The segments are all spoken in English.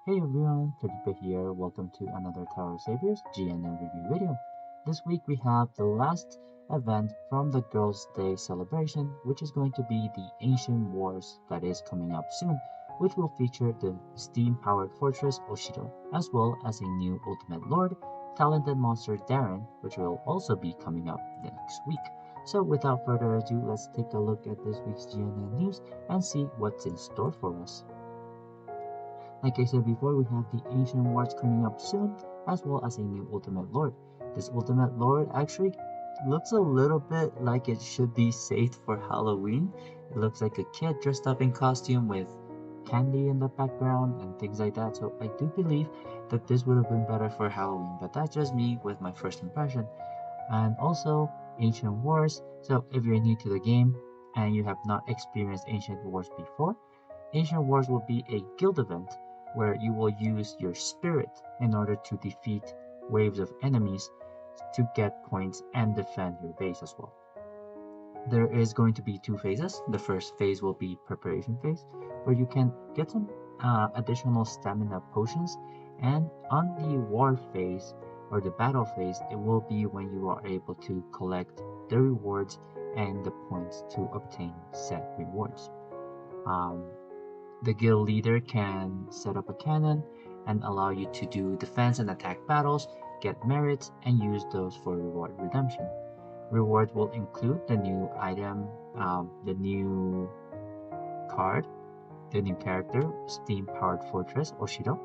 Hey everyone, Felipe here. Welcome to another Tower of Saviors GNN review video. This week we have the last event from the Girls' Day celebration, which is going to be the Ancient Wars that is coming up soon, which will feature the steam-powered fortress Oshido, as well as a new Ultimate Lord, talented monster Darren, which will also be coming up next week. So without further ado, let's take a look at this week's GNN news and see what's in store for us. Like I said before, we have the Ancient Wars coming up soon, as well as a new Ultimate Lord. This Ultimate Lord actually looks a little bit like it should be saved for Halloween. It looks like a kid dressed up in costume with candy in the background and things like that. So I do believe that this would have been better for Halloween, but that's just me with my first impression. And also Ancient Wars. So if you're new to the game and you have not experienced Ancient Wars before, Ancient Wars will be a guild event where you will use your spirit in order to defeat waves of enemies to get points and defend your base as well. There is going to be two phases. The first phase will be preparation phase, where you can get some additional stamina potions, and on the war phase or the battle phase, it will be when you are able to collect the rewards and the points to obtain said rewards. Um, the guild leader can set up a cannon and allow you to do defense and attack battles, get merits, and use those for reward redemption. Rewards will include the new item, the new card, the new character, Steam Powered Fortress Oshido,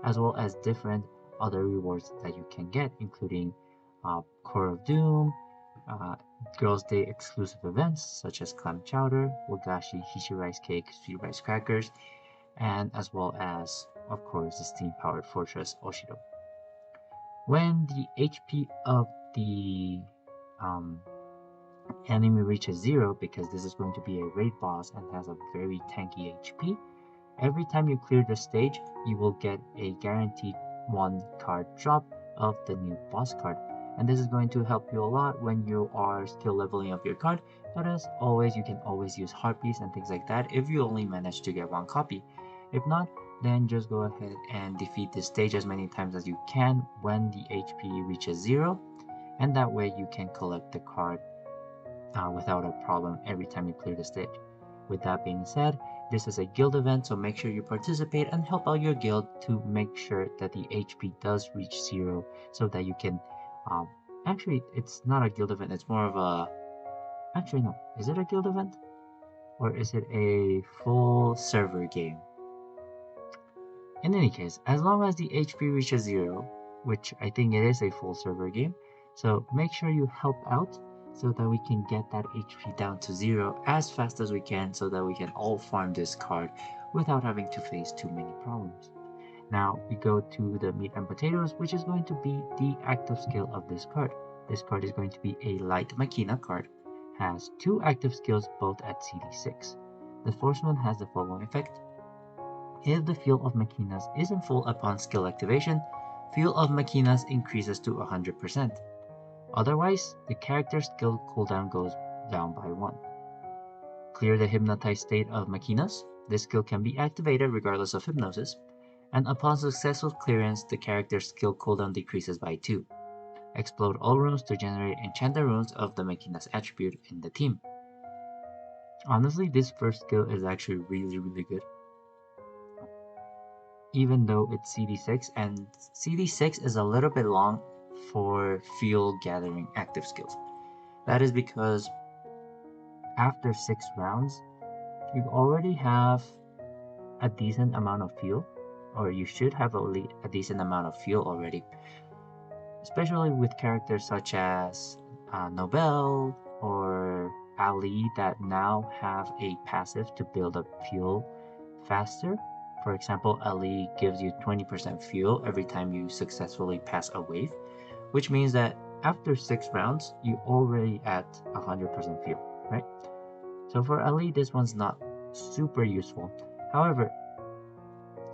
as well as different other rewards that you can get, including Core of Doom, uh, Girls' Day exclusive events such as clam chowder, wagashi, hishi rice cake, sweet rice crackers, and as well as, of course, the steam-powered fortress Oshido. When the HP of the um, enemy reaches 0, because this is going to be a raid boss and has a very tanky HP, every time you clear the stage, you will get a guaranteed 1 card drop of the new boss card. And this is going to help you a lot when you are skill leveling up your card, but as always, you can always use harpies and things like that if you only manage to get 1 copy. If not, then just go ahead and defeat this stage as many times as you can when the HP reaches 0, and that way you can collect the card without a problem every time you clear the stage. With that being said, this is a guild event, so make sure you participate and help out your guild to make sure that the HP does reach 0 so that you can. Um, Actually, it's not a guild event, it's more of a. Actually, no. Is it a guild event? Or is it a full server game? In any case, as long as the HP reaches 0, which I think it is a full server game, so make sure you help out so that we can get that HP down to 0 as fast as we can so that we can all farm this card without having to face too many problems. Now we go to the meat and potatoes, which is going to be the active skill of this card. This card is going to be a light Machina card, has 2 active skills both at CD6. The first one has the following effect. If the field of Machinas isn't full upon skill activation, field of Machinas increases to 100%. Otherwise, the character's skill cooldown goes down by 1. Clear the hypnotized state of Machinas. This skill can be activated regardless of hypnosis, and upon successful clearance, the character's skill cooldown decreases by 2. Explode all runes to generate enchanted runes of the Machinas attribute in the team. Honestly, this first skill is actually really good. Even though it's CD6, and CD6 is a little bit long for field gathering active skills. That is because after 6 rounds, you already have a decent amount of fuel, or you should have a decent amount of fuel already, especially with characters such as Nobel or Ali that now have a passive to build up fuel faster. For example, Ali gives you 20% fuel every time you successfully pass a wave, which means that after 6 rounds, you're already at 100% fuel, right? So for Ali, this one's not super useful. However,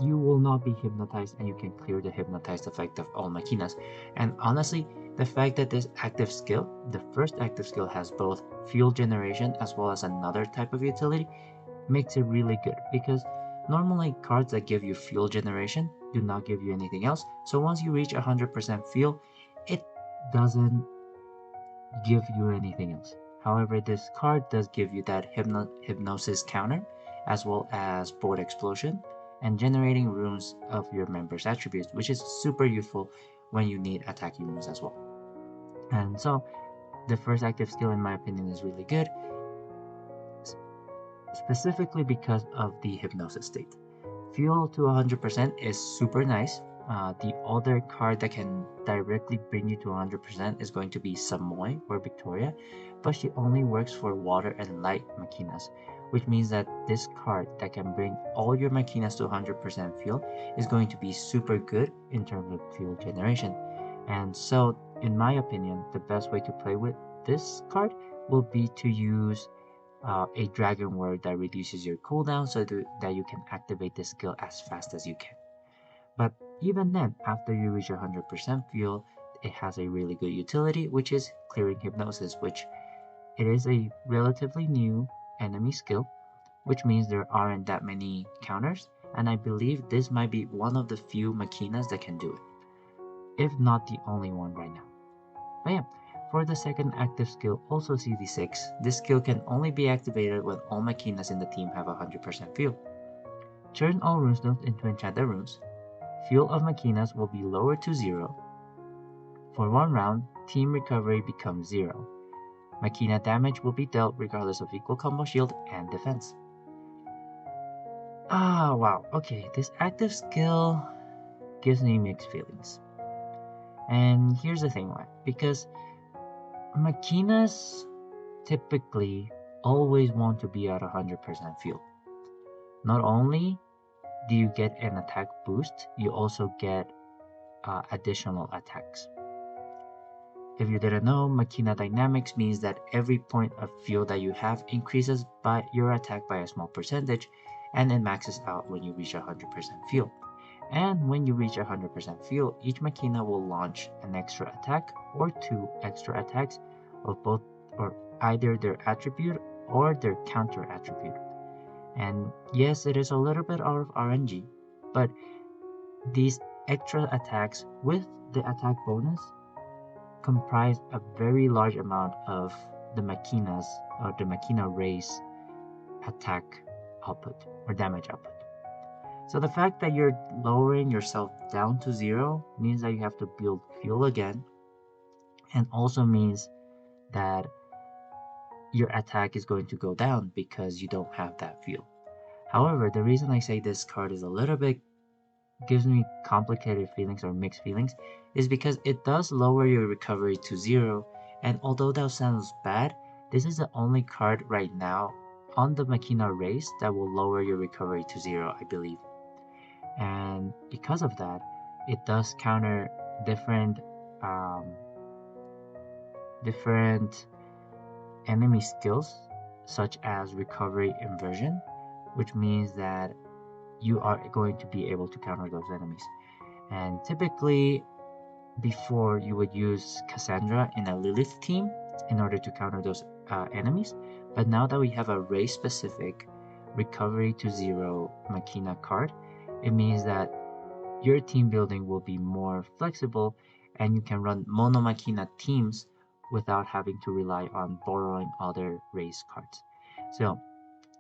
you will not be hypnotized and you can clear the hypnotized effect of all Machinas. And honestly, the fact that this active skill, the first active skill, has both fuel generation as well as another type of utility makes it really good, because Normally, cards that give you fuel generation do not give you anything else. So once you reach 100% fuel, it doesn't give you anything else. However, this card does give you that hypnosis counter, as well as board explosion, and generating runes of your members' attributes, which is super useful when you need attacking runes as well. And so, the first active skill, in my opinion, is really good, specifically because of the hypnosis state. Fuel to 100% is super nice. The other card that can directly bring you to 100% is going to be Samoy or Victoria, but she only works for water and light machinas, which means that this card that can bring all your machinas to 100% fuel is going to be super good in terms of fuel generation. And so, in my opinion, the best way to play with this card will be to use a dragon word that reduces your cooldown so that you can activate the skill as fast as you can. But even then, after you reach 100% fuel, it has a really good utility, which is clearing hypnosis, which it is a relatively new enemy skill, which means there aren't that many counters, and I believe this might be one of the few machinas that can do it, if not the only one right now. But yeah, for the second active skill, also CD6, this skill can only be activated when all machinas in the team have 100% fuel. Turn all runestones into enchanted runes. Fuel of machinas will be lowered to 0. For 1 round, team recovery becomes 0. Machina damage will be dealt regardless of equal combo shield and defense. Wow, okay, this active skill gives me mixed feelings. And here's the thing why. Because machinas typically always want to be at 100% fuel. Not only do you get an attack boost, you also get additional attacks. If you didn't know, Machina Dynamics means that every point of fuel that you have increases by your attack by a small percentage, and it maxes out when you reach 100% fuel. And when you reach 100% fuel, each Machina will launch an extra attack or 2 extra attacks of both or either their attribute or their counter attribute. And yes, it is a little bit out of RNG, but these extra attacks with the attack bonus comprise a very large amount of the Machinas or the Machina race attack output or damage output. So the fact that you're lowering yourself down to 0 means that you have to build fuel again, and also means that your attack is going to go down because you don't have that fuel. However, the reason I say this card is a little bit gives me complicated feelings or mixed feelings is because it does lower your recovery to 0, and although that sounds bad, this is the only card right now on the Machina race that will lower your recovery to 0, I believe. And because of that, it does counter different different enemy skills, such as recovery inversion, which means that you are going to be able to counter those enemies. And typically, before you would use Cassandra in a Lilith team in order to counter those enemies, but now that we have a race-specific recovery to 0 Machina card, it means that your team building will be more flexible and you can run mono Machina teams without having to rely on borrowing other race cards. So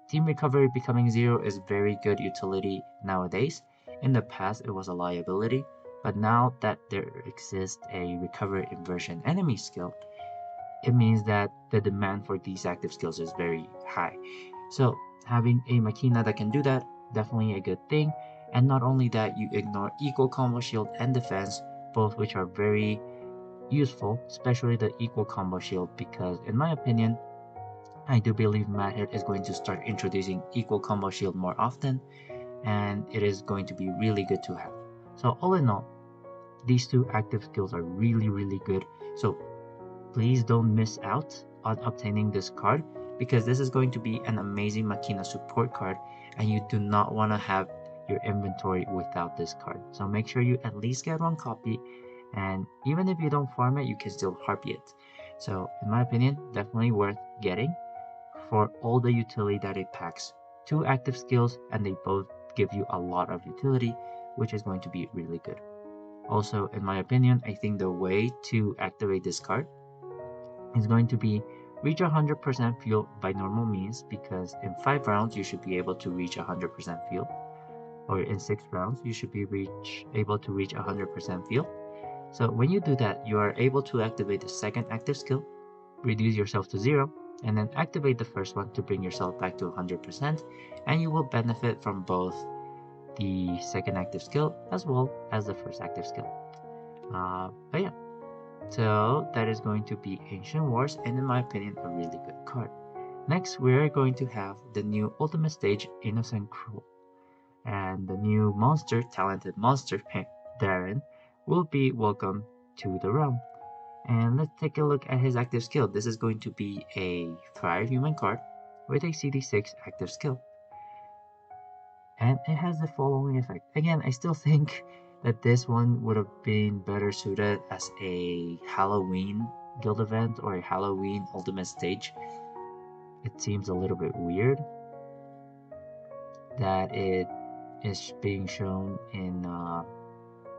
team recovery becoming 0 is very good utility nowadays. In the past, it was a liability, but now that there exists a recovery inversion enemy skill, it means that the demand for these active skills is very high. So having a Machina that can do that, definitely a good thing. And not only that, you ignore equal combo shield and defense, both which are very useful, especially the equal combo shield, because in my opinion, I do believe Madhead is going to start introducing equal combo shield more often, and it is going to be really good to have. So all in all, these 2 active skills are really good. So please don't miss out on obtaining this card, because this is going to be an amazing Machina support card, and you do not want to have your inventory without this card. So make sure you at least get 1 copy, and even if you don't farm it, you can still harpy it. So in my opinion, definitely worth getting for all the utility that it packs. 2 active skills, and they both give you a lot of utility, which is going to be really good. Also, in my opinion, I think the way to activate this card is going to be reach 100% fuel by normal means, because in 5 rounds you should be able to reach 100% fuel, or in 6 rounds you should be able to reach 100% fuel. So when you do that, you are able to activate the second active skill, reduce yourself to 0, and then activate the first one to bring yourself back to 100%, and you will benefit from both the second active skill as well as the first active skill. But yeah, so that is going to be Ancient Wars, and in my opinion, a really good card. Next, we're going to have the new Ultimate Stage, Innocent Cruel, and the new monster, Talented Monster, Darren, will be welcome to the realm. And let's take a look at his active skill. This is going to be a Fire Human card with a CD6 active skill. And it has the following effect. Again, I still think that this one would have been better suited as a Halloween guild event or a Halloween ultimate stage. It seems a little bit weird that it is being shown in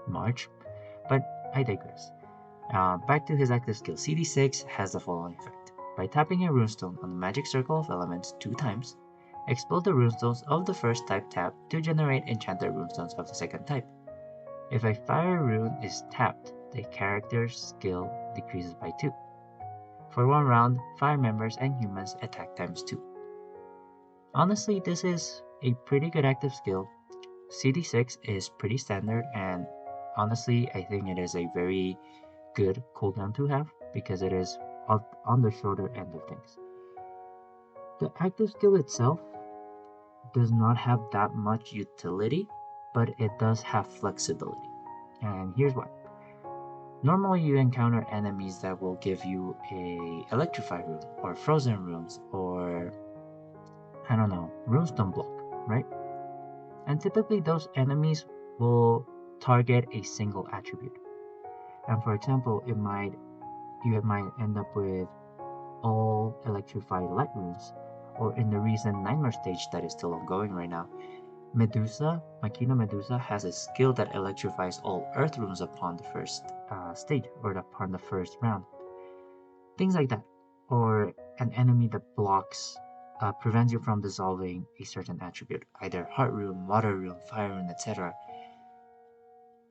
March, but I digress. Back to his active skill. CD6 has the following effect. By tapping a runestone on the magic circle of elements 2 times, explode the runestones of the first type tapped to generate enchanted runestones of the second type. If a fire rune is tapped, the character's skill decreases by 2. For 1 round, fire members and humans attack times 2. Honestly, this is a pretty good active skill. CD6 is pretty standard, and honestly, I think it is a very good cooldown to have because it is on the shorter end of things. The active skill itself does not have that much utility, but it does have flexibility. And here's why. Normally you encounter enemies that will give you a electrify rune or frozen runes or I don't know, runestone block, right? And typically those enemies will target a single attribute. And for example, you might end up with all electrified light runes, or in the recent Nightmare stage that is still ongoing right now, Makino Medusa has a skill that electrifies all earth runes upon the first stage, or upon the first round. Things like that. Or an enemy that blocks, prevents you from dissolving a certain attribute, either heart rune, water rune, fire rune, etc.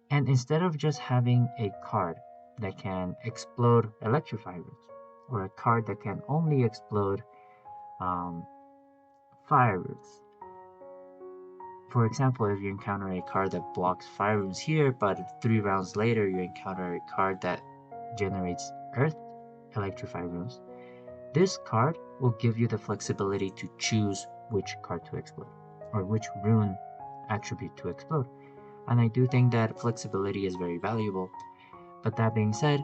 And instead of just having a card that can explode electrify runes, or a card that can only explode fire runes. For example, if you encounter a card that blocks fire runes here, but 3 rounds later you encounter a card that generates earth electrify runes, this card will give you the flexibility to choose which card to explode, or which rune attribute to explode. And I do think that flexibility is very valuable. But that being said,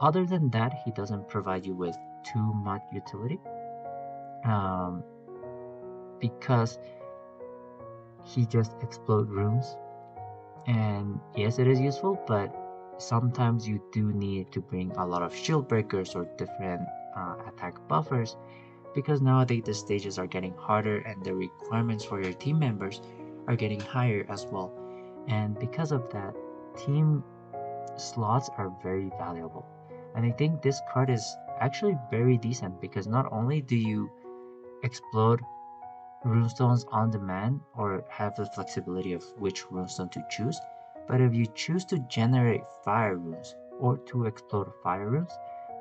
other than that, he doesn't provide you with too much utility. Because he just explodes runes. And yes, it is useful, but sometimes you do need to bring a lot of shield breakers or different attack buffers, because nowadays the stages are getting harder and the requirements for your team members are getting higher as well. And because of that, team slots are very valuable. And I think this card is actually very decent because not only do you explode runestones on demand or have the flexibility of which runestone to choose, but if you choose to generate fire runes or to explode fire runes,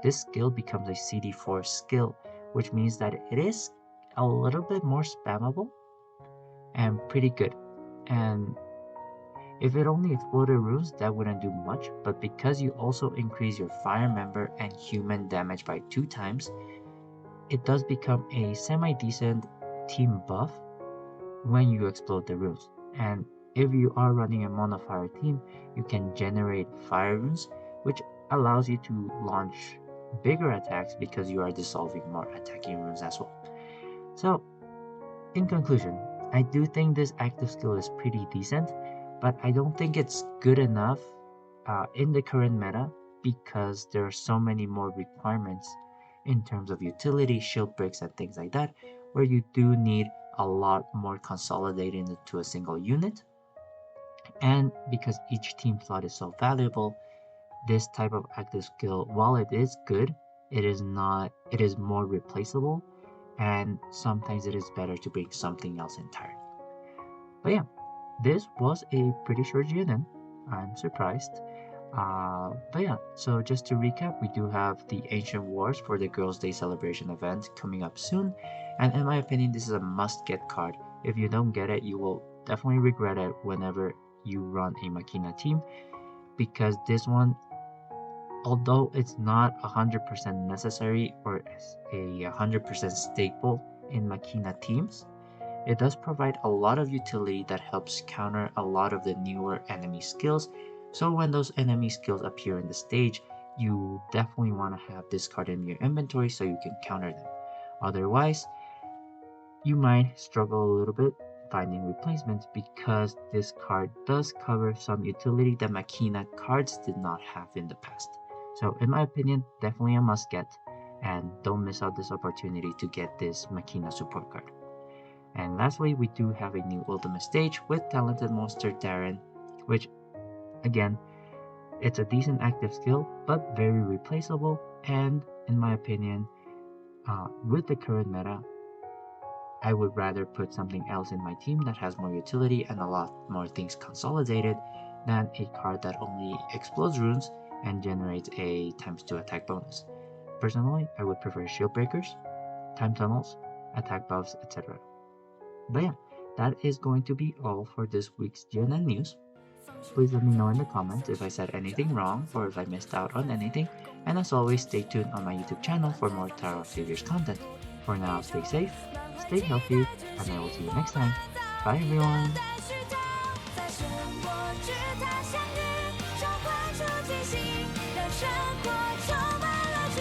this skill becomes a CD4 skill, which means that it is a little bit more spammable and pretty good. And if it only exploded runes, that wouldn't do much, but because you also increase your fire member and human damage by 2 times, it does become a semi-decent team buff when you explode the runes. And if you are running a mono fire team, you can generate fire runes, which allows you to launch bigger attacks because you are dissolving more attacking runes as well. So, in conclusion, I do think this active skill is pretty decent, but I don't think it's good enough in the current meta because there are so many more requirements in terms of utility, shield breaks, and things like that, where you do need a lot more consolidated into a single unit. And because each team slot is so valuable, this type of active skill, while it is good, it is more replaceable, and sometimes it is better to bring something else entirely. But yeah, this was a pretty short GNN. I'm surprised. But yeah, so just to recap, we do have the Ancient Wars for the Girls' Day celebration event coming up soon, and in my opinion, this is a must-get card. If you don't get it, you will definitely regret it whenever you run a Makina team, because this one, although it's not 100% necessary or a 100% staple in Makina teams, it does provide a lot of utility that helps counter a lot of the newer enemy skills. So when those enemy skills appear in the stage, you definitely want to have this card in your inventory so you can counter them. Otherwise, you might struggle a little bit finding replacements because this card does cover some utility that Makina cards did not have in the past. So in my opinion, definitely a must get, and don't miss out this opportunity to get this Makina support card. And lastly, we do have a new ultimate stage with Talented Monster Darren, which again, it's a decent active skill, but very replaceable, and in my opinion, with the current meta, I would rather put something else in my team that has more utility and a lot more things consolidated than a card that only explodes runes and generates a ×2 attack bonus. Personally, I would prefer shield breakers, time tunnels, attack buffs, etc. But yeah, that is going to be all for this week's GNN news. Please let me know in the comments if I said anything wrong or if I missed out on anything, and as always, stay tuned on my YouTube channel for more Tower of Saviors content. For now, stay safe, stay healthy, and I will see you next time. Bye everyone!生活充满了趣，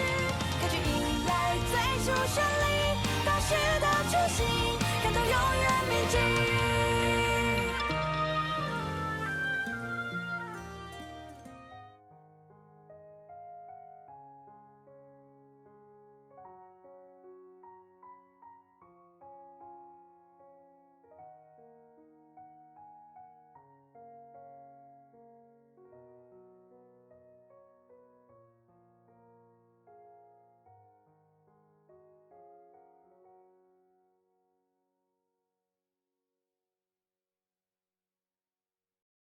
歌曲迎来最初旋律。